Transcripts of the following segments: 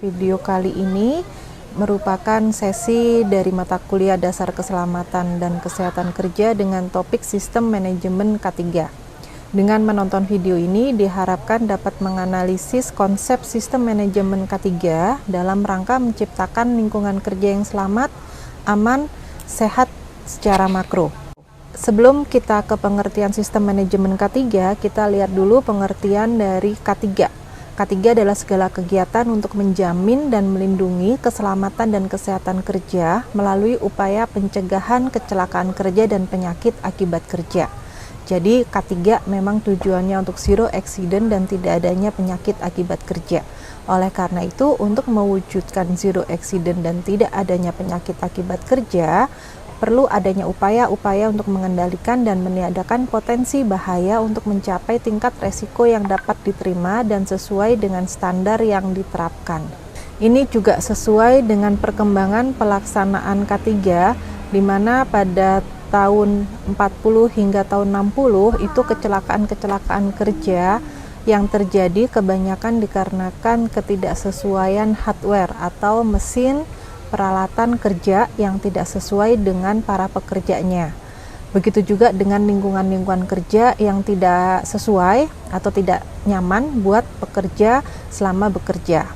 Video kali ini merupakan sesi dari mata kuliah Dasar Keselamatan dan Kesehatan Kerja dengan topik Sistem Manajemen K3. Dengan menonton video ini diharapkan dapat menganalisis konsep sistem manajemen K3 dalam rangka menciptakan lingkungan kerja yang selamat, aman, sehat secara makro. Sebelum kita ke pengertian sistem manajemen K3, kita lihat dulu pengertian dari K3. K3 adalah segala kegiatan untuk menjamin dan melindungi keselamatan dan kesehatan kerja melalui upaya pencegahan kecelakaan kerja dan penyakit akibat kerja. Jadi K3 memang tujuannya untuk zero accident dan tidak adanya penyakit akibat kerja. Oleh karena itu, untuk mewujudkan zero accident dan tidak adanya penyakit akibat kerja, perlu adanya upaya-upaya untuk mengendalikan dan meniadakan potensi bahaya untuk mencapai tingkat resiko yang dapat diterima dan sesuai dengan standar yang diterapkan. Ini juga sesuai dengan perkembangan pelaksanaan K3, di mana pada tahun 40 hingga tahun 60 itu kecelakaan-kecelakaan kerja yang terjadi kebanyakan dikarenakan ketidaksesuaian hardware atau mesin peralatan kerja yang tidak sesuai dengan para pekerjanya. Begitu juga dengan lingkungan-lingkungan kerja yang tidak sesuai atau tidak nyaman buat pekerja selama bekerja.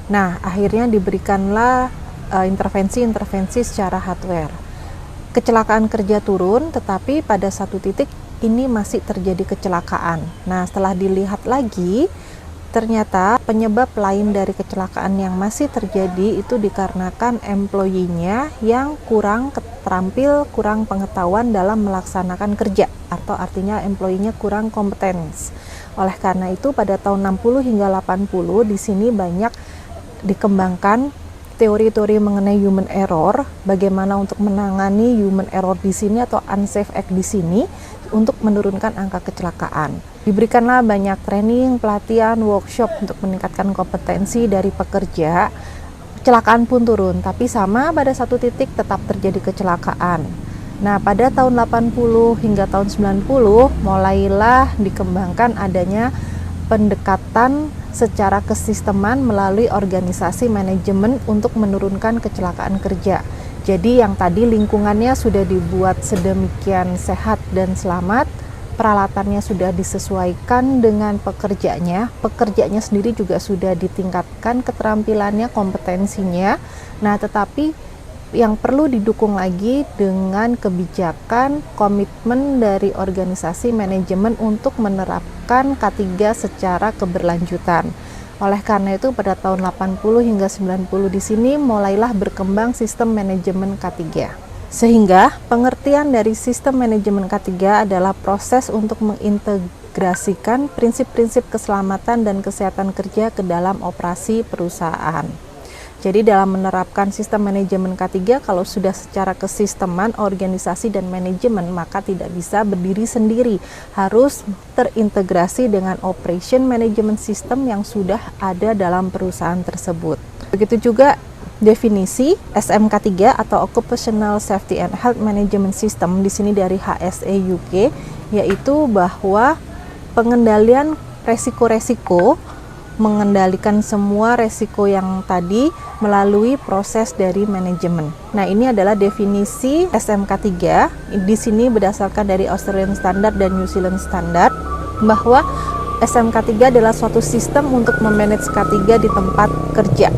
Nah, akhirnya diberikanlah intervensi-intervensi secara hardware. Kecelakaan kerja turun, tetapi pada satu titik ini masih terjadi kecelakaan. Nah, setelah dilihat lagi, ternyata penyebab lain dari kecelakaan yang masih terjadi itu dikarenakan employee-nya yang kurang terampil, kurang pengetahuan dalam melaksanakan kerja, atau artinya employee-nya kurang kompetens. Oleh karena itu pada tahun 60 hingga 80 di sini banyak dikembangkan teori-teori mengenai human error, bagaimana untuk menangani human error di sini atau unsafe act di sini untuk menurunkan angka kecelakaan. Diberikanlah banyak training, pelatihan, workshop untuk meningkatkan kompetensi dari pekerja. Kecelakaan pun turun, tapi sama pada satu titik tetap terjadi kecelakaan. Nah, pada tahun 80 hingga tahun 90 mulailah dikembangkan adanya pendekatan secara kesisteman melalui organisasi manajemen untuk menurunkan kecelakaan kerja. Jadi yang tadi lingkungannya sudah dibuat sedemikian sehat dan selamat, peralatannya sudah disesuaikan dengan pekerjanya sendiri juga sudah ditingkatkan keterampilannya, kompetensinya. Nah, tetapi yang perlu didukung lagi dengan kebijakan komitmen dari organisasi manajemen untuk menerapkan K3 secara keberlanjutan. Oleh karena itu pada tahun 80 hingga 90 di sini mulailah berkembang sistem manajemen K3. Sehingga pengertian dari sistem manajemen K3 adalah proses untuk mengintegrasikan prinsip-prinsip keselamatan dan kesehatan kerja ke dalam operasi perusahaan. Jadi dalam menerapkan sistem manajemen K3, kalau sudah secara kesisteman, organisasi dan manajemen, maka tidak bisa berdiri sendiri. Harus terintegrasi dengan operation management system yang sudah ada dalam perusahaan tersebut. Begitu juga definisi SMK3 atau Occupational Safety and Health Management System, di sini dari HSE UK, yaitu bahwa pengendalian resiko-resiko, mengendalikan semua resiko yang tadi melalui proses dari manajemen. Nah, ini adalah definisi SMK3. Di sini berdasarkan dari Australian Standard dan New Zealand Standard, bahwa SMK3 adalah suatu sistem untuk memanage K3 di tempat kerja.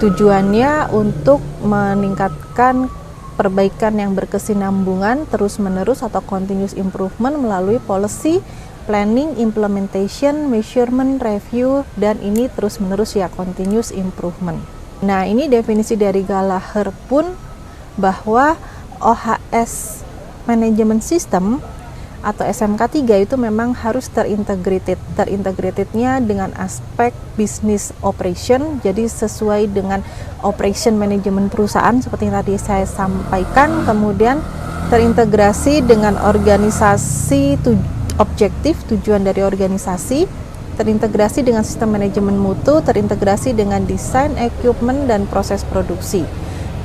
Tujuannya untuk meningkatkan perbaikan yang berkesinambungan terus-menerus atau continuous improvement melalui policy, planning, implementation, measurement, review, dan ini terus-menerus ya, continuous improvement. Nah, ini definisi dari Gallagher pun bahwa OHS Management System atau SMK3 itu memang harus terintegrated. Terintegratednya dengan aspek business operation, jadi sesuai dengan operation manajemen perusahaan seperti yang tadi saya sampaikan, kemudian terintegrasi dengan organisasi objektif, tujuan dari organisasi, terintegrasi dengan sistem manajemen mutu, terintegrasi dengan desain, equipment, dan proses produksi.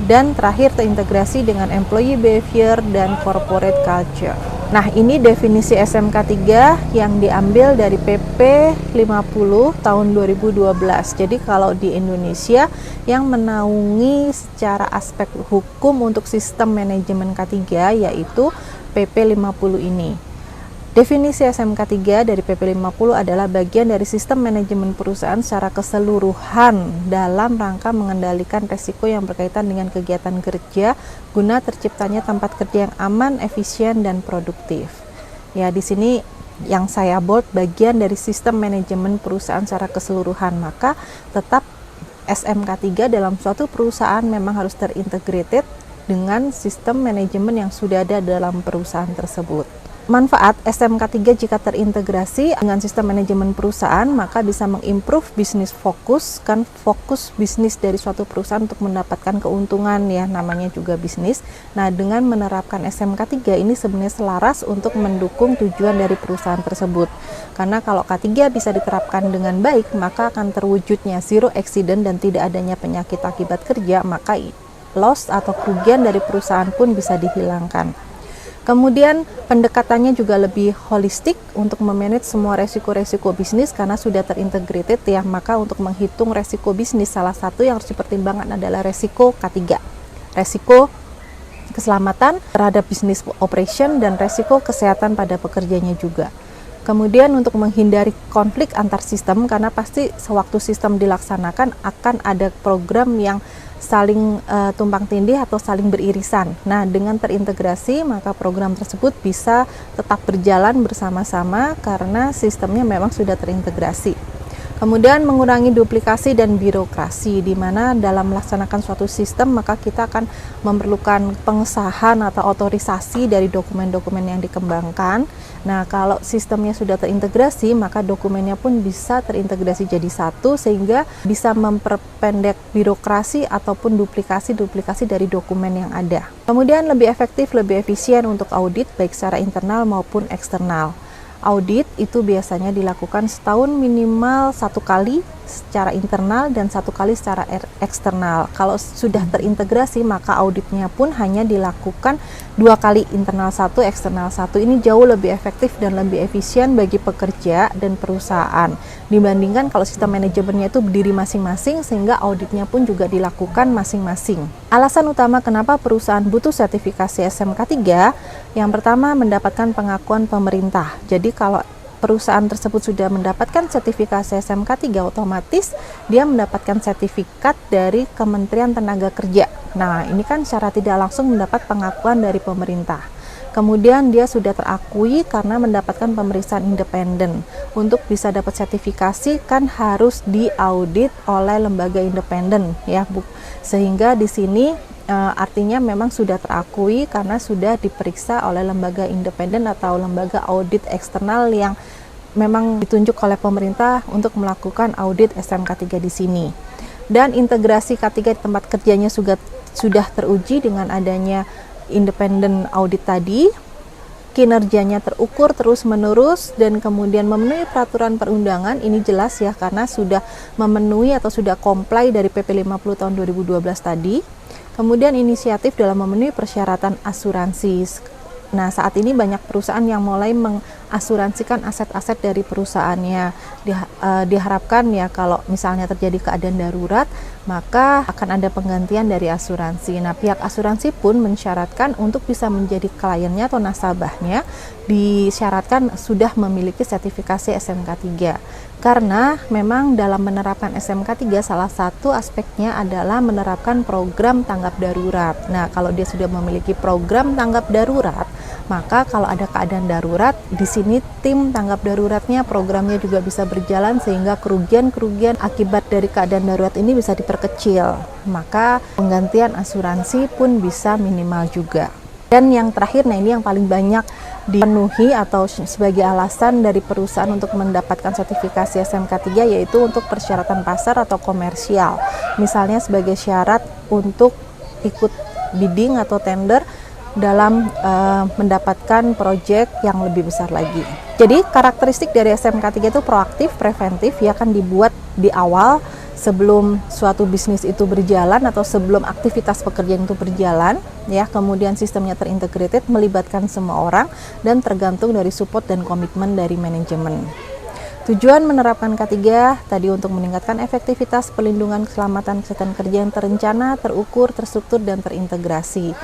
Dan terakhir terintegrasi dengan employee behavior dan corporate culture. Nah, ini definisi SMK 3 yang diambil dari PP 50 tahun 2012. Jadi kalau di Indonesia yang menaungi secara aspek hukum untuk sistem manajemen K3 yaitu PP 50 ini. Definisi SMK 3 dari PP 50 adalah bagian dari sistem manajemen perusahaan secara keseluruhan dalam rangka mengendalikan resiko yang berkaitan dengan kegiatan kerja guna terciptanya tempat kerja yang aman, efisien, dan produktif. Ya, di sini yang saya bold bagian dari sistem manajemen perusahaan secara keseluruhan, maka tetap SMK 3 dalam suatu perusahaan memang harus terintegrated dengan sistem manajemen yang sudah ada dalam perusahaan tersebut. Manfaat SMK 3 jika terintegrasi dengan sistem manajemen perusahaan, maka bisa mengimprove bisnis fokus, kan fokus bisnis dari suatu perusahaan untuk mendapatkan keuntungan, ya namanya juga bisnis. Nah, dengan menerapkan SMK 3 ini sebenarnya selaras untuk mendukung tujuan dari perusahaan tersebut. Karena kalau K3 bisa diterapkan dengan baik, maka akan terwujudnya zero accident dan tidak adanya penyakit akibat kerja, maka loss atau kerugian dari perusahaan pun bisa dihilangkan. Kemudian pendekatannya juga lebih holistik untuk memanage semua resiko-resiko bisnis karena sudah terintegrated, ya. Maka untuk menghitung resiko bisnis, salah satu yang harus dipertimbangkan adalah resiko K3, resiko keselamatan terhadap bisnis operation dan resiko kesehatan pada pekerjanya juga. Kemudian untuk menghindari konflik antar sistem, karena pasti sewaktu sistem dilaksanakan akan ada program yang saling tumpang tindih atau saling beririsan. Nah, dengan terintegrasi maka program tersebut bisa tetap berjalan bersama-sama karena sistemnya memang sudah terintegrasi. Kemudian mengurangi duplikasi dan birokrasi, di mana dalam melaksanakan suatu sistem maka kita akan memerlukan pengesahan atau otorisasi dari dokumen-dokumen yang dikembangkan. Nah, kalau sistemnya sudah terintegrasi maka dokumennya pun bisa terintegrasi jadi satu sehingga bisa memperpendek birokrasi ataupun duplikasi dari dokumen yang ada. Kemudian lebih efektif, lebih efisien untuk audit baik secara internal maupun eksternal. Audit itu biasanya dilakukan setahun minimal 1 kali secara internal dan 1 kali secara eksternal. Kalau sudah terintegrasi maka auditnya pun hanya dilakukan 2 kali, internal 1, eksternal 1. Ini jauh lebih efektif dan lebih efisien bagi pekerja dan perusahaan dibandingkan kalau sistem manajemennya itu berdiri masing-masing sehingga auditnya pun juga dilakukan masing-masing. Alasan utama kenapa perusahaan butuh sertifikasi SMK 3, yang pertama mendapatkan pengakuan pemerintah. Jadi kalau perusahaan tersebut sudah mendapatkan sertifikasi SMK 3, otomatis dia mendapatkan sertifikat dari Kementerian Tenaga Kerja. Nah, ini kan secara tidak langsung mendapat pengakuan dari pemerintah. Kemudian dia sudah terakui karena mendapatkan pemeriksaan independen. Untuk bisa dapat sertifikasi kan harus diaudit oleh lembaga independen, ya Bu. Sehingga di sini artinya memang sudah terakui karena sudah diperiksa oleh lembaga independen atau lembaga audit eksternal yang memang ditunjuk oleh pemerintah untuk melakukan audit SMK 3 di sini. Dan integrasi K3 di tempat kerjanya sudah teruji dengan adanya independen audit tadi, kinerjanya terukur terus-menerus dan kemudian memenuhi peraturan perundangan. Ini jelas ya karena sudah memenuhi atau sudah comply dari PP 50 tahun 2012 tadi. Kemudian inisiatif dalam memenuhi persyaratan asuransi. Nah, saat ini banyak perusahaan yang mulai mengasuransikan aset-aset dari perusahaannya. Diharapkan ya kalau misalnya terjadi keadaan darurat, maka akan ada penggantian dari asuransi. Nah, pihak asuransi pun mensyaratkan untuk bisa menjadi kliennya atau nasabahnya disyaratkan sudah memiliki sertifikasi SMK 3. Karena memang dalam menerapkan SMK 3 salah satu aspeknya adalah menerapkan program tanggap darurat. Nah, kalau dia sudah memiliki program tanggap darurat, maka kalau ada keadaan darurat, di sini tim tanggap daruratnya, programnya juga bisa berjalan sehingga kerugian-kerugian akibat dari keadaan darurat ini bisa diperkecil. Maka penggantian asuransi pun bisa minimal juga. Dan yang terakhir, nah ini yang paling banyak dipenuhi atau sebagai alasan dari perusahaan untuk mendapatkan sertifikasi SMK 3 yaitu untuk persyaratan pasar atau komersial. Misalnya sebagai syarat untuk ikut bidding atau tender dalam mendapatkan proyek yang lebih besar lagi. Jadi karakteristik dari SMK 3 itu proaktif, preventif, ya kan dibuat di awal sebelum suatu bisnis itu berjalan atau sebelum aktivitas pekerjaan itu berjalan, ya, kemudian sistemnya terintegrated, melibatkan semua orang dan tergantung dari support dan komitmen dari manajemen. Tujuan menerapkan K3 tadi untuk meningkatkan efektivitas pelindungan keselamatan kesehatan kerja yang terencana, terukur, terstruktur, dan terintegrasi.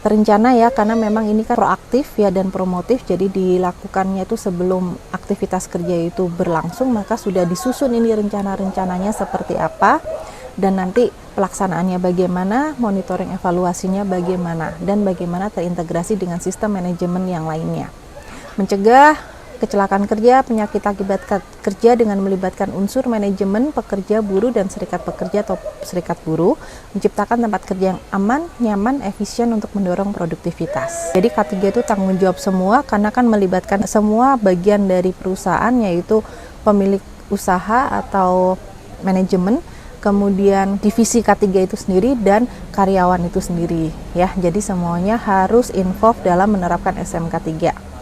Terencana ya, karena memang ini kan proaktif ya dan promotif, jadi dilakukannya itu sebelum aktivitas kerja itu berlangsung, maka sudah disusun ini rencana-rencananya seperti apa, dan nanti pelaksanaannya bagaimana, monitoring evaluasinya bagaimana, dan bagaimana terintegrasi dengan sistem manajemen yang lainnya. Mencegah kecelakaan kerja, penyakit akibat kerja dengan melibatkan unsur manajemen, pekerja, buruh, dan serikat pekerja atau serikat buruh, menciptakan tempat kerja yang aman, nyaman, efisien untuk mendorong produktivitas. Jadi K3 itu tanggung jawab semua karena kan melibatkan semua bagian dari perusahaan, yaitu pemilik usaha atau manajemen, kemudian divisi K3 itu sendiri, dan karyawan itu sendiri ya. Jadi semuanya harus involved dalam menerapkan SMK 3.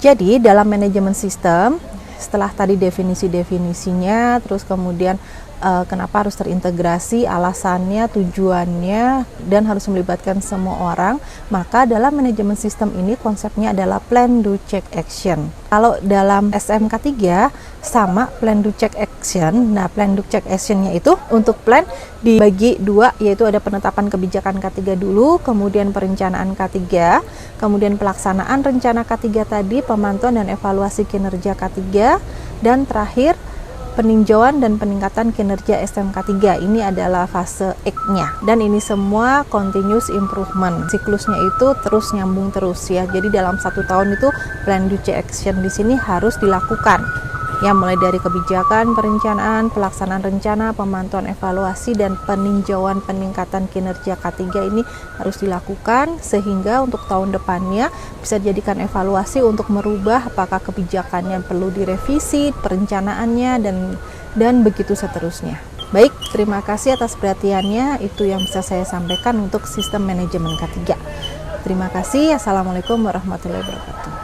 Jadi dalam manajemen sistem, setelah tadi definisi-definisinya, terus kemudian kenapa harus terintegrasi, alasannya, tujuannya, dan harus melibatkan semua orang, maka dalam manajemen sistem ini konsepnya adalah plan, do, check, action. Kalau dalam SMK 3 sama plan, do, check, action. Nah, plan, do, check, actionnya itu untuk plan dibagi dua, yaitu ada penetapan kebijakan K3 dulu, kemudian perencanaan K3, kemudian pelaksanaan rencana K3 tadi, pemantauan dan evaluasi kinerja K3, dan terakhir peninjauan dan peningkatan kinerja SMK 3. Ini adalah fase X-nya, dan ini semua continuous improvement. Siklusnya itu terus nyambung terus ya. Jadi dalam 1 tahun itu plan, do, check, action di sini harus dilakukan. Ya, mulai dari kebijakan, perencanaan, pelaksanaan rencana, pemantauan evaluasi, dan peninjauan peningkatan kinerja K3 ini harus dilakukan sehingga untuk tahun depannya bisa dijadikan evaluasi untuk merubah apakah kebijakannya perlu direvisi, perencanaannya, dan begitu seterusnya. Baik, terima kasih atas perhatiannya. Itu yang bisa saya sampaikan untuk sistem manajemen K3. Terima kasih. Assalamualaikum warahmatullahi wabarakatuh.